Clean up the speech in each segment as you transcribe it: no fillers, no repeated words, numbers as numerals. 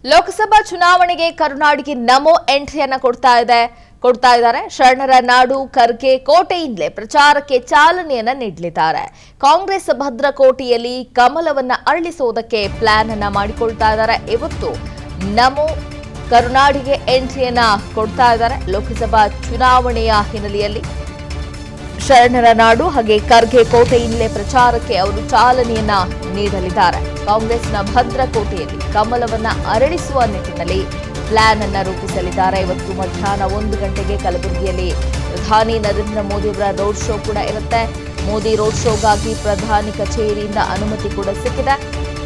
ಲೋಕಸಭಾ ಚುನಾವಣೆಗೆ ಕರುನಾಡಿಗೆ ನಮೋ ಎಂಟ್ರಿಯನ್ನ ಕೊಡ್ತಾ ಇದ್ದಾರೆ. ಶರಣರ ನಾಡು ಖರ್ಗೆ ಕೋಟೆಯಿಂದಲೇ ಪ್ರಚಾರಕ್ಕೆ ಚಾಲನೆಯನ್ನ ನೀಡಲಿದ್ದಾರೆ. ಕಾಂಗ್ರೆಸ್ ಭದ್ರಕೋಟೆಯಲ್ಲಿ ಕಮಲವನ್ನ ಅರಳಿಸೋದಕ್ಕೆ ಪ್ಲಾನ್ ಅನ್ನ ಮಾಡಿಕೊಳ್ತಾ ಇದ್ದಾರೆ. ಇವತ್ತು ನಮೋ ಕರುನಾಡಿಗೆ ಎಂಟ್ರಿಯನ್ನ ಕೊಡ್ತಾ ಇದ್ದಾರೆ. ಲೋಕಸಭಾ ಚುನಾವಣೆಯ ಹಿನ್ನೆಲೆಯಲ್ಲಿ ಶರಣರ ನಾಡು ಹಾಗೆ ಖರ್ಗೆ ಕೋಟೆಯಿಂದಲೇ ಪ್ರಚಾರಕ್ಕೆ ಅವರು ಚಾಲನೆಯನ್ನ ನೀಡಲಿದ್ದಾರೆ. ಕಾಂಗ್ರೆಸ್ನ ಭದ್ರಕೋಟೆಯಲ್ಲಿ ಕಮಲವನ್ನ ಅರಳಿಸುವ ನಿಟ್ಟಿನಲ್ಲಿ ಪ್ಲಾನ್ ಅನ್ನ ರೂಪಿಸಲಿದ್ದಾರೆ. ಇವತ್ತು ಮಧ್ಯಾಹ್ನ 1 ಗಂಟೆಗೆ ಕಲಬುರಗಿಯಲ್ಲಿ ಪ್ರಧಾನಿ ನರೇಂದ್ರ ಮೋದಿ ಅವರ ರೋಡ್ ಶೋ ಕೂಡ ಇರುತ್ತೆ. ಮೋದಿ ರೋಡ್ ಶೋಗಾಗಿ ಪ್ರಧಾನಿ ಕಚೇರಿಯಿಂದ ಅನುಮತಿ ಕೂಡ ಸಿಕ್ಕಿದೆ.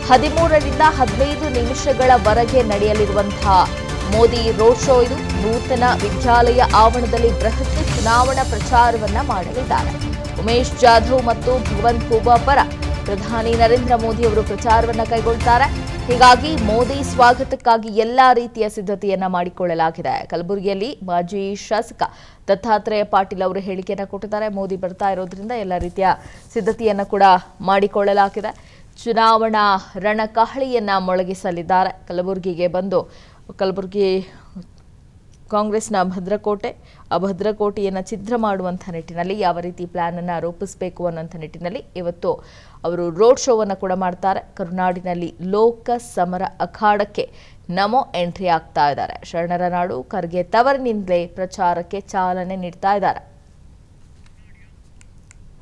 13ರಿಂದ 15 ನಿಮಿಷಗಳವರೆಗೆ ನಡೆಯಲಿರುವಂತಹ ಮೋದಿ ರೋಡ್ ಶೋ ಇದು. ನೂತನ ವಿದ್ಯಾಲಯ ಆವರಣದಲ್ಲಿ ಬೃಹತ್ ಚುನಾವಣಾ ಪ್ರಚಾರವನ್ನ ಮಾಡಲಿದ್ದಾರೆ. ಉಮೇಶ್ ಜಾಧವ್ ಮತ್ತು ಭಗವಂತ್ ಖೂಬಾ ಪರ ಪ್ರಧಾನಿ ನರೇಂದ್ರ ಮೋದಿ ಅವರು ಪ್ರಚಾರವನ್ನ ಕೈಗೊಳ್ಳುತ್ತಾರೆ. ಹೀಗಾಗಿ ಮೋದಿ ಸ್ವಾಗತಕ್ಕಾಗಿ ಎಲ್ಲಾ ರೀತಿಯ ಸಿದ್ಧತೆಯನ್ನ ಮಾಡಿಕೊಳ್ಳಲಾಗಿದೆ. ಕಲಬುರಗಿಯಲ್ಲಿ ಮಾಜಿ ಶಾಸಕ ದತ್ತಾತ್ರೇಯ ಪಾಟೀಲ್ ಅವರು ಹೇಳಿಕೆಯನ್ನ ಕೊಟ್ಟಿದ್ದಾರೆ. ಮೋದಿ ಬರ್ತಾ ಇರೋದ್ರಿಂದ ಎಲ್ಲ ರೀತಿಯ ಸಿದ್ಧತೆಯನ್ನ ಕೂಡ ಮಾಡಿಕೊಳ್ಳಲಾಗಿದೆ. ಚುನಾವಣಾ ರಣಕಹಳಿಯನ್ನ ಮೊಳಗಿಸಲಿದ್ದಾರೆ. ಕಲಬುರಗಿಗೆ ಬಂದು ಕಲಬುರಗಿ ಕಾಂಗ್ರೆಸ್ನ ಭದ್ರಕೋಟೆ, ಆ ಭದ್ರಕೋಟೆಯನ್ನು ಛಿದ್ರ ಮಾಡುವಂಥ ನಿಟ್ಟಿನಲ್ಲಿ ಯಾವ ರೀತಿ ಪ್ಲಾನ್ ಅನ್ನು ರೂಪಿಸಬೇಕು ಅನ್ನೋಂಥ ನಿಟ್ಟಿನಲ್ಲಿ ಇವತ್ತು ಅವರು ರೋಡ್ ಶೋವನ್ನು ಕೂಡ ಮಾಡ್ತಾರೆ. ಕರುನಾಡಿನಲ್ಲಿ ಲೋಕ ಸಮರ ಅಖಾಡಕ್ಕೆ ನಮೋ ಎಂಟ್ರಿ ಆಗ್ತಾ ಇದ್ದಾರೆ. ಶರಣರ ನಾಡು ಖರ್ಗೆ ತವರಿನಿಂದಲೇ ಪ್ರಚಾರಕ್ಕೆ ಚಾಲನೆ ನೀಡ್ತಾ ಇದ್ದಾರೆ.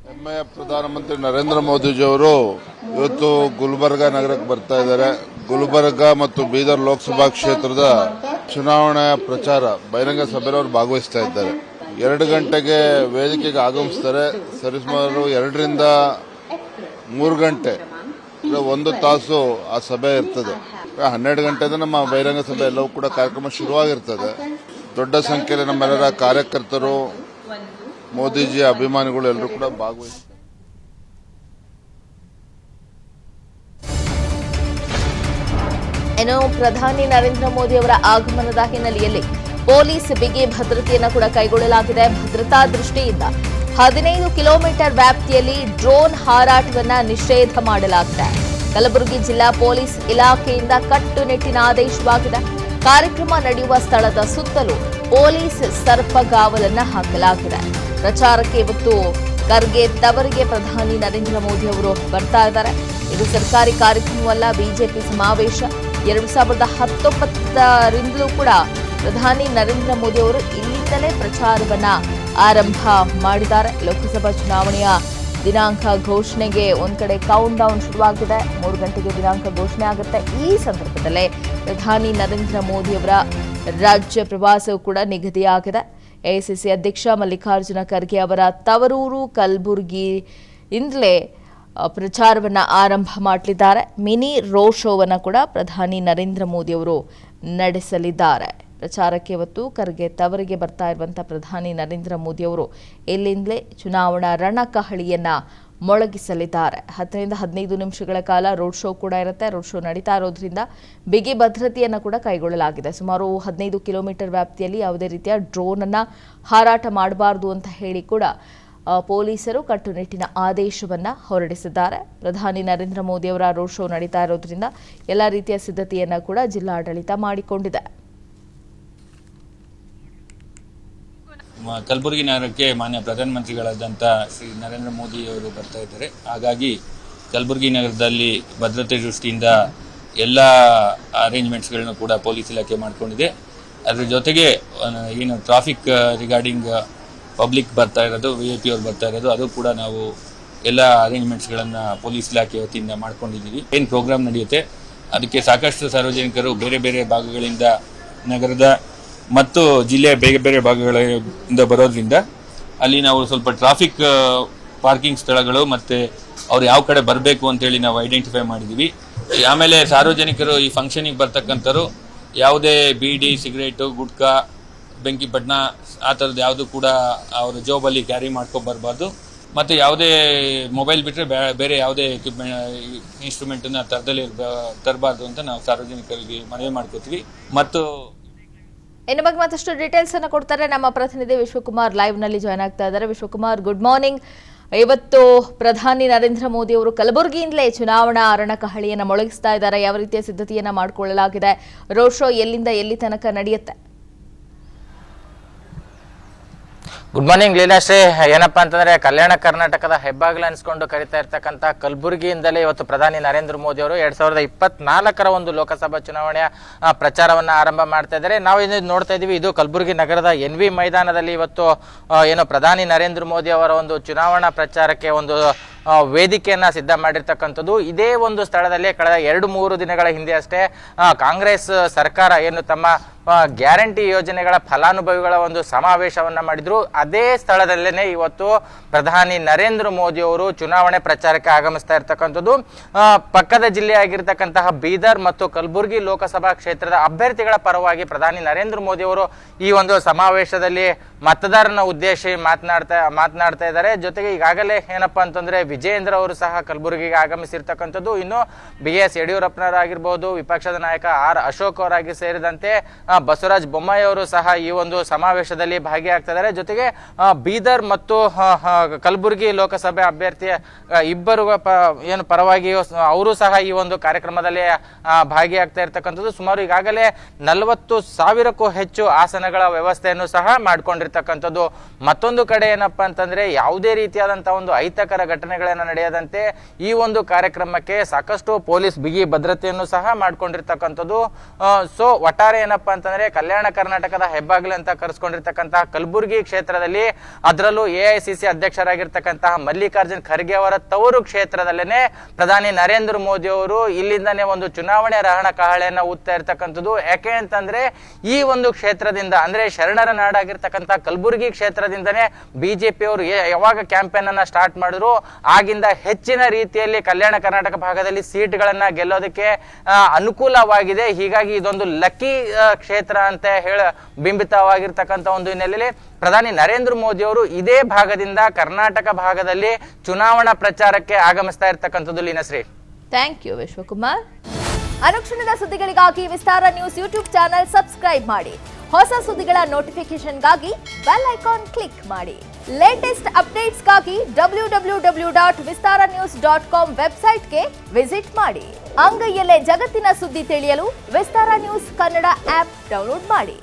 ಹೆಮ್ಮೆಯ ಪ್ರಧಾನಮಂತ್ರಿ ನರೇಂದ್ರ ಮೋದಿಜಿಯವರು ಇವತ್ತು ಗುಲ್ಬರ್ಗಾ ನಗರಕ್ಕೆ ಬರ್ತಾ ಇದ್ದಾರೆ. ಗುಲ್ಬರ್ಗಾ ಮತ್ತು ಬೀದರ್ ಲೋಕಸಭಾ ಕ್ಷೇತ್ರದ ಚುನಾವಣಾ ಪ್ರಚಾರ ಬಹಿರಂಗ ಸಭೆಯವರು ಭಾಗವಹಿಸ್ತಾ ಇದ್ದಾರೆ. 2 ಗಂಟೆಗೆ ವೇದಿಕೆಗೆ ಆಗಮಿಸ್ತಾರೆ. ಸರಿಸುಮಾರು 2ರಿಂದ 3 ಗಂಟೆ 1 ತಾಸು ಆ ಸಭೆ ಇರ್ತದೆ. 12 ಗಂಟೆಯಿಂದ ನಮ್ಮ ಬಹಿರಂಗ ಸಭೆ ಎಲ್ಲವೂ ಕೂಡ ಕಾರ್ಯಕ್ರಮ ಶುರುವಾಗಿರ್ತದೆ. ದೊಡ್ಡ ಸಂಖ್ಯೆಯಲ್ಲಿ ನಮ್ಮೆಲ್ಲರ ಕಾರ್ಯಕರ್ತರು, ಮೋದಿಜಿ ಅಭಿಮಾನಿಗಳು ಎಲ್ಲರೂ ಕೂಡ ಭಾಗವಹಿಸ್ತಾರೆ. ಇನ್ನು ಪ್ರಧಾನಿ ನರೇಂದ್ರ ಮೋದಿ ಅವರ ಆಗಮನದ ಹಿನ್ನೆಲೆಯಲ್ಲಿ ಪೊಲೀಸ್ ಬಿಗಿ ಭದ್ರತೆಯನ್ನು ಕೂಡ ಕೈಗೊಳ್ಳಲಾಗಿದೆ. ಭದ್ರತಾ ದೃಷ್ಟಿಯಿಂದ 15 ಕಿಲೋಮೀಟರ್ ವ್ಯಾಪ್ತಿಯಲ್ಲಿ ಡ್ರೋನ್ ಹಾರಾಟವನ್ನ ನಿಷೇಧ ಮಾಡಲಾಗಿದೆ. ಕಲಬುರಗಿ ಜಿಲ್ಲಾ ಪೊಲೀಸ್ ಇಲಾಖೆಯಿಂದ ಕಟ್ಟುನಿಟ್ಟಿನ ಆದೇಶವಾಗಿದೆ. ಕಾರ್ಯಕ್ರಮ ನಡೆಯುವ ಸ್ಥಳದ ಸುತ್ತಲೂ ಪೊಲೀಸ್ ಸರ್ಪಗಾವಲನ್ನ ಹಾಕಲಾಗಿದೆ. ಪ್ರಚಾರಕ್ಕೆ ಇವತ್ತು ಖರ್ಗೆ ತವರಿಗೆ ಪ್ರಧಾನಿ ನರೇಂದ್ರ ಮೋದಿ ಅವರು ಬರ್ತಾ ಇದ್ದಾರೆ. ಇದು ಸರ್ಕಾರಿ ಕಾರ್ಯಕ್ರಮವಲ್ಲ, ಬಿಜೆಪಿ ಸಮಾವೇಶ. 2019ರಿಂದಲೂ ಕೂಡ ಪ್ರಧಾನಿ ನರೇಂದ್ರ ಮೋದಿ ಅವರು ಇಲ್ಲಿಂದಲೇ ಪ್ರಚಾರವನ್ನ ಆರಂಭ ಮಾಡಿದ್ದಾರೆ. ಲೋಕಸಭಾ ಚುನಾವಣೆಯ ದಿನಾಂಕ ಘೋಷಣೆಗೆ ಒಂದ್ ಕಡೆ ಕೌಂಟ್ ಡೌನ್ ಶುರುವಾಗಿದೆ. 3 ಗಂಟೆಗೆ ದಿನಾಂಕ ಘೋಷಣೆ ಆಗುತ್ತೆ. ಈ ಸಂದರ್ಭದಲ್ಲೇ ಪ್ರಧಾನಿ ನರೇಂದ್ರ ಮೋದಿ ಅವರ ರಾಜ್ಯ ಪ್ರವಾಸವೂ ಕೂಡ ನಿಗದಿಯಾಗಿದೆ. ಎಐಸಿಸಿ ಅಧ್ಯಕ್ಷ ಮಲ್ಲಿಕಾರ್ಜುನ ಖರ್ಗೆ ಅವರ ತವರೂರು ಕಲಬುರಗಿಯಿಂದಲೇ ಪ್ರಚಾರವನ್ನ ಆರಂಭ ಮಾಡಲಿದ್ದಾರೆ. ಮಿನಿ ರೋಡ್ ಶೋವನ್ನು ಕೂಡ ಪ್ರಧಾನಿ ನರೇಂದ್ರ ಮೋದಿ ಅವರು ನಡೆಸಲಿದ್ದಾರೆ. ಪ್ರಚಾರಕ್ಕೆ ಇವತ್ತು ಖರ್ಗೆ ತವರಿಗೆ ಬರ್ತಾ ಇರುವಂತಹ ಪ್ರಧಾನಿ ನರೇಂದ್ರ ಮೋದಿ ಅವರು ಇಲ್ಲಿಂದಲೇ ಚುನಾವಣಾ ರಣಕಹಳಿಯನ್ನ ಮೊಳಗಿಸಲಿದ್ದಾರೆ. 10ರಿಂದ 15 ನಿಮಿಷಗಳ ಕಾಲ ರೋಡ್ ಶೋ ಕೂಡ ಇರುತ್ತೆ. ರೋಡ್ ಶೋ ನಡೀತಾ ಇರೋದ್ರಿಂದ ಬಿಗಿ ಭದ್ರತೆಯನ್ನು ಕೂಡ ಕೈಗೊಳ್ಳಲಾಗಿದೆ. ಸುಮಾರು 15 ಕಿಲೋಮೀಟರ್ ವ್ಯಾಪ್ತಿಯಲ್ಲಿ ಯಾವುದೇ ರೀತಿಯ ಡ್ರೋನ್ ಅನ್ನ ಹಾರಾಟ ಮಾಡಬಾರದು ಅಂತ ಹೇಳಿ ಕೂಡ ಪೊಲೀಸರು ಕಟ್ಟುನಿಟ್ಟಿನ ಆದೇಶವನ್ನ ಹೊರಡಿಸಿದ್ದಾರೆ. ಪ್ರಧಾನಿ ನರೇಂದ್ರ ಮೋದಿ ಅವರ ರೋಡ್ ಶೋ ನಡೀತಾ ಇರೋದ್ರಿಂದ ಎಲ್ಲ ರೀತಿಯ ಸಿದ್ಧತೆಯನ್ನ ಕೂಡ ಜಿಲ್ಲಾಡಳಿತ ಮಾಡಿಕೊಂಡಿದೆ. ಕಲಬುರಗಿ ನಗರಕ್ಕೆ ಮಾನ್ಯ ಪ್ರಧಾನಮಂತ್ರಿಗಳಾದಂಥ ಶ್ರೀ ನರೇಂದ್ರ ಮೋದಿ ಅವರು ಬರ್ತಾ ಇದ್ದಾರೆ. ಹಾಗಾಗಿ ಕಲಬುರಗಿ ನಗರದಲ್ಲಿ ಭದ್ರತೆ ದೃಷ್ಟಿಯಿಂದ ಎಲ್ಲ ಅರೇಂಜ್ಮೆಂಟ್ಸ್ಗಳನ್ನು ಕೂಡ ಪೊಲೀಸ್ ಇಲಾಖೆ ಮಾಡಿಕೊಂಡಿದೆ. ಅದರ ಜೊತೆಗೆ ಏನು ಟ್ರಾಫಿಕ್ ರಿಗಾರ್ಡಿಂಗ್ ಪಬ್ಲಿಕ್ ಬರ್ತಾ ಇರೋದು, VIP ಅವರು ಬರ್ತಾ ಇರೋದು, ಅದು ಕೂಡ ನಾವು ಎಲ್ಲ ಅರೇಂಜ್ಮೆಂಟ್ಸ್ಗಳನ್ನು ಪೊಲೀಸ್ ಇಲಾಖೆ ವತಿಯಿಂದ ಮಾಡ್ಕೊಂಡಿದ್ದೀವಿ. ಏನು ಪ್ರೋಗ್ರಾಮ್ ನಡೆಯುತ್ತೆ ಅದಕ್ಕೆ ಸಾಕಷ್ಟು ಸಾರ್ವಜನಿಕರು ಬೇರೆ ಬೇರೆ ಭಾಗಗಳಿಂದ, ನಗರದ ಮತ್ತು ಜಿಲ್ಲೆಯ ಬೇರೆ ಬೇರೆ ಭಾಗಗಳಿಂದ ಬರೋದ್ರಿಂದ ಅಲ್ಲಿ ನಾವು ಸ್ವಲ್ಪ ಟ್ರಾಫಿಕ್ ಪಾರ್ಕಿಂಗ್ ಸ್ಥಳಗಳು ಮತ್ತು ಅವ್ರು ಯಾವ ಕಡೆ ಬರಬೇಕು ಅಂತೇಳಿ ನಾವು ಐಡೆಂಟಿಫೈ ಮಾಡಿದ್ದೀವಿ. ಆಮೇಲೆ ಸಾರ್ವಜನಿಕರು ಈ ಫಂಕ್ಷನಿಗೆ ಬರ್ತಕ್ಕಂಥವ್ರು ಯಾವುದೇ ಬೀಡಿ, ಸಿಗರೇಟು, ಗುಟ್ಕಾ, ಬೆಂಕಿಪಟ್ಟಣ ಆ ಥರದ್ದು ಯಾವುದು ಕೂಡ ಅವರು ಜೋಬಲ್ಲಿ ಕ್ಯಾರಿ ಮಾಡ್ಕೊಬರ್ಬಾರ್ದು. ಮತ್ತು ಯಾವುದೇ ಮೊಬೈಲ್ ಬಿಟ್ಟರೆ ಬೇರೆ ಯಾವುದೇ ಇನ್ಸ್ಟ್ರೂಮೆಂಟನ್ನು ತರಬಾರ್ದು ಅಂತ ನಾವು ಸಾರ್ವಜನಿಕರಿಗೆ ಮನವಿ ಮಾಡ್ಕೋತೀವಿ. ಮತ್ತು ಇನ್ನು ಬಗ್ಗೆ ಮತ್ತಷ್ಟು ಡೀಟೇಲ್ಸ್ ಅನ್ನು ಕೊಡ್ತಾರೆ ನಮ್ಮ ಪ್ರತಿನಿಧಿ ವಿಶ್ವಕುಮಾರ್. ಲೈವ್ ನಲ್ಲಿ ಜಾಯ್ನ್ ಆಗ್ತಾ ಇದ್ದಾರೆ. Vishwakumar, good morning. ಇವತ್ತು ಪ್ರಧಾನಿ ನರೇಂದ್ರ ಮೋದಿ ಅವರು ಕಲಬುರಗಿಯಿಂದಲೇ ಚುನಾವಣಾ ರಣಕಹಳಿಯನ್ನು ಮೊಳಗಿಸ್ತಾ ಇದ್ದಾರೆ. ಯಾವ ರೀತಿಯ ಸಿದ್ಧತೆಯನ್ನ ಮಾಡಿಕೊಳ್ಳಲಾಗಿದೆ, ರೋಡ್ ಶೋ ಎಲ್ಲಿಂದ ಎಲ್ಲಿ ತನಕ ನಡೆಯುತ್ತೆ? Good morning Leelashree. ಏನಪ್ಪಾ ಅಂತಂದ್ರೆ ಕಲ್ಯಾಣ ಕರ್ನಾಟಕದ ಹೆಬ್ಬಾಗಿಲು ಅನ್ಸ್ಕೊಂಡು ಕರಿತಾ ಇರ್ತಕ್ಕಂಥ ಕಲಬುರಗಿಯಿಂದಲೇ ಇವತ್ತು ಪ್ರಧಾನಿ ನರೇಂದ್ರ ಮೋದಿ ಅವರು 2024ರ ಒಂದು ಲೋಕಸಭಾ ಚುನಾವಣೆಯ ಪ್ರಚಾರವನ್ನ ಆರಂಭ ಮಾಡ್ತಾ ಇದ್ದಾರೆ. ನಾವು ಇದು ನೋಡ್ತಾ ಇದೀವಿ, ಇದು ಕಲಬುರಗಿ ನಗರದ NV ಮೈದಾನದಲ್ಲಿ ಇವತ್ತು ಏನು ಪ್ರಧಾನಿ ನರೇಂದ್ರ ಮೋದಿ ಅವರ ಒಂದು ಚುನಾವಣಾ ಪ್ರಚಾರಕ್ಕೆ ಒಂದು ವೇದಿಕೆಯನ್ನ ಸಿದ್ಧ ಮಾಡಿರ್ತಕ್ಕಂಥದ್ದು. ಇದೇ ಒಂದು ಸ್ಥಳದಲ್ಲಿ ಕಳೆದ 2-3 ದಿನಗಳ ಹಿಂದೆ ಅಷ್ಟೇ ಕಾಂಗ್ರೆಸ್ ಸರ್ಕಾರ ಏನು ತಮ್ಮ ಗ್ಯಾರಂಟಿ ಯೋಜನೆಗಳ ಫಲಾನುಭವಿಗಳ ಒಂದು ಸಮಾವೇಶವನ್ನ ಮಾಡಿದ್ರು. ಅದೇ ಸ್ಥಳದಲ್ಲೇನೆ ಇವತ್ತು ಪ್ರಧಾನಿ ನರೇಂದ್ರ ಮೋದಿ ಅವರು ಚುನಾವಣೆ ಪ್ರಚಾರಕ್ಕೆ ಆಗಮಿಸ್ತಾ ಇರ್ತಕ್ಕಂಥದ್ದು. ಪಕ್ಕದ ಜಿಲ್ಲೆ ಆಗಿರ್ತಕ್ಕಂತಹ ಬೀದರ್ ಮತ್ತು ಕಲಬುರಗಿ ಲೋಕಸಭಾ ಕ್ಷೇತ್ರದ ಅಭ್ಯರ್ಥಿಗಳ ಪರವಾಗಿ ಪ್ರಧಾನಿ ನರೇಂದ್ರ ಮೋದಿ ಅವರು ಈ ಒಂದು ಸಮಾವೇಶದಲ್ಲಿ ಮತದಾರನ ಉದ್ದೇಶಿ ಮಾತನಾಡ್ತಾ ಇದ್ದಾರೆ. ಜೊತೆಗೆ ಈಗಾಗಲೇ ಏನಪ್ಪಾ ಅಂತಂದ್ರೆ ವಿಜಯೇಂದ್ರ ಅವರು ಸಹ ಕಲಬುರಗಿಗೆ ಆಗಮಿಸಿರ್ತಕ್ಕಂಥದ್ದು. ಇನ್ನು BS ಯಡಿಯೂರಪ್ಪನವರಾಗಿರ್ಬೋದು, ವಿಪಕ್ಷದ ನಾಯಕ R ಅಶೋಕ್ ಅವರಾಗಿ ಸೇರಿದಂತೆ ಬಸವರಾಜ ಬೊಮ್ಮಾಯಿ ಅವರು ಸಹ ಈ ಒಂದು ಸಮಾವೇಶದಲ್ಲಿ ಭಾಗಿಯಾಗ್ತಾ ಇದ್ದಾರೆ. ಜೊತೆಗೆ ಬೀದರ್ ಮತ್ತು ಕಲಬುರಗಿ ಲೋಕಸಭೆ ಅಭ್ಯರ್ಥಿ ಇಬ್ಬರು ಏನು ಪರವಾಗಿ ಅವರು ಸಹ ಈ ಒಂದು ಕಾರ್ಯಕ್ರಮದಲ್ಲಿ ಭಾಗಿಯಾಗ್ತಾ ಇರ್ತಕ್ಕಂಥದ್ದು. ಸುಮಾರು ಈಗಾಗಲೇ 40,000ಕ್ಕೂ ಹೆಚ್ಚು ಆಸನಗಳ ವ್ಯವಸ್ಥೆಯನ್ನು ಸಹ ಮಾಡ್ಕೊಂಡಿರ್ತಕ್ಕಂಥದ್ದು. ಮತ್ತೊಂದು ಕಡೆ ಏನಪ್ಪಾ ಅಂತಂದ್ರೆ ಯಾವುದೇ ರೀತಿಯಾದಂತಹ ಒಂದು ಅಹಿತಕರ ಘಟನೆಗಳನ್ನ ನಡೆಯದಂತೆ ಈ ಒಂದು ಕಾರ್ಯಕ್ರಮಕ್ಕೆ ಸಾಕಷ್ಟು ಪೊಲೀಸ್ ಬಿಗಿ ಭದ್ರತೆಯನ್ನು ಸಹ ಮಾಡ್ಕೊಂಡಿರ್ತಕ್ಕಂಥದ್ದು. ಸೊ ಒಟ್ಟಾರೆ ಏನಪ್ಪಾ ಅಂತಂದ್ರೆ ಕಲ್ಯಾಣ ಕರ್ನಾಟಕದ ಹೆಬ್ಬಾಗಿಲು ಅಂತ ಕರೆಸ್ಕೊಂಡಿರ್ತಕ್ಕಂತಹ ಕಲಬುರಗಿ ಕ್ಷೇತ್ರದಲ್ಲಿ, ಅದರಲ್ಲೂ AICC ಅಧ್ಯಕ್ಷರಾಗಿರ್ತಕ್ಕಂತಹ ಮಲ್ಲಿಕಾರ್ಜುನ್ ಖರ್ಗೆ ಅವರ ತವರು ಕ್ಷೇತ್ರದಲ್ಲೇನೆ ಪ್ರಧಾನಿ ನರೇಂದ್ರ ಮೋದಿ ಅವರು ಇಲ್ಲಿಂದಾನೇ ಒಂದು ಚುನಾವಣೆ ರಣಕಹಳೆಯನ್ನ ಕಹಳೆಯನ್ನ ಊದ್ತಾ ಇರ್ತಕ್ಕಂಥದ್ದು. ಯಾಕೆ ಅಂತಂದ್ರೆ ಈ ಒಂದು ಕ್ಷೇತ್ರದಿಂದ ಅಂದ್ರೆ ಶರಣರ ನಾಡಾಗಿರ್ತಕ್ಕಂಥ ಕಲಬುರಗಿ ಕ್ಷೇತ್ರದಿಂದನೇ ಬಿಜೆಪಿ ಅವರು ಯಾವಾಗ ಕ್ಯಾಂಪೇನ್ ಅನ್ನ ಸ್ಟಾರ್ಟ್ ಮಾಡಿದ್ರು ಆಗಿಂದ ಹೆಚ್ಚಿನ ರೀತಿಯಲ್ಲಿ ಕಲ್ಯಾಣ ಕರ್ನಾಟಕ ಭಾಗದಲ್ಲಿ ಸೀಟ್ಗಳನ್ನ ಗೆಲ್ಲೋದಕ್ಕೆ ಅನುಕೂಲವಾಗಿದೆ. ಹೀಗಾಗಿ ಇದೊಂದು ಲಕ್ಕಿ ಕ್ಷೇತ್ರ ಅಂತ ಬಿಂಬಿತವಾಗಿರ್ತಕ್ಕಂಥ ಒಂದು ಹಿನ್ನೆಲೆಯಲ್ಲಿ ಪ್ರಧಾನಿ ನರೇಂದ್ರ ಮೋದಿ ಅವರು ಇದೇ ಭಾಗದಿಂದ ಕರ್ನಾಟಕ ಭಾಗದಲ್ಲಿ ಚುನಾವಣಾ ಪ್ರಚಾರಕ್ಕೆ ಆಗಮಿಸ್ತಾ ಇರ್ತಕ್ಕಂಥದ್ದು. Leenashree, thank you Vishwakumar. ಅನುಕ್ಷಣದ ಸುದ್ದಿಗಳಿಗಾಗಿ Vistara news YouTube channel subscribe ಮಾಡಿ. ಹೊಸ ಸುದ್ದಿಗಳ ನೋಟಿಫಿಕೇಶನ್ಗಾಗಿ ಬೆಲ್ ಐಕಾನ್ ಕ್ಲಿಕ್ ಮಾಡಿ. ಲೇಟೆಸ್ಟ್ ಅಪ್ಡೇಟ್ಸ್ಗಾಗಿ www.vistaranews.com ವೆಬ್ಸೈಟ್ಗೆ ವಿಸಿಟ್ ಮಾಡಿ. ಅಂಗೈಯಲ್ಲೇ ಜಗತ್ತಿನ ಸುದ್ದಿ ತಿಳಿಯಲು Vistara news Kannada app download ಮಾಡಿ.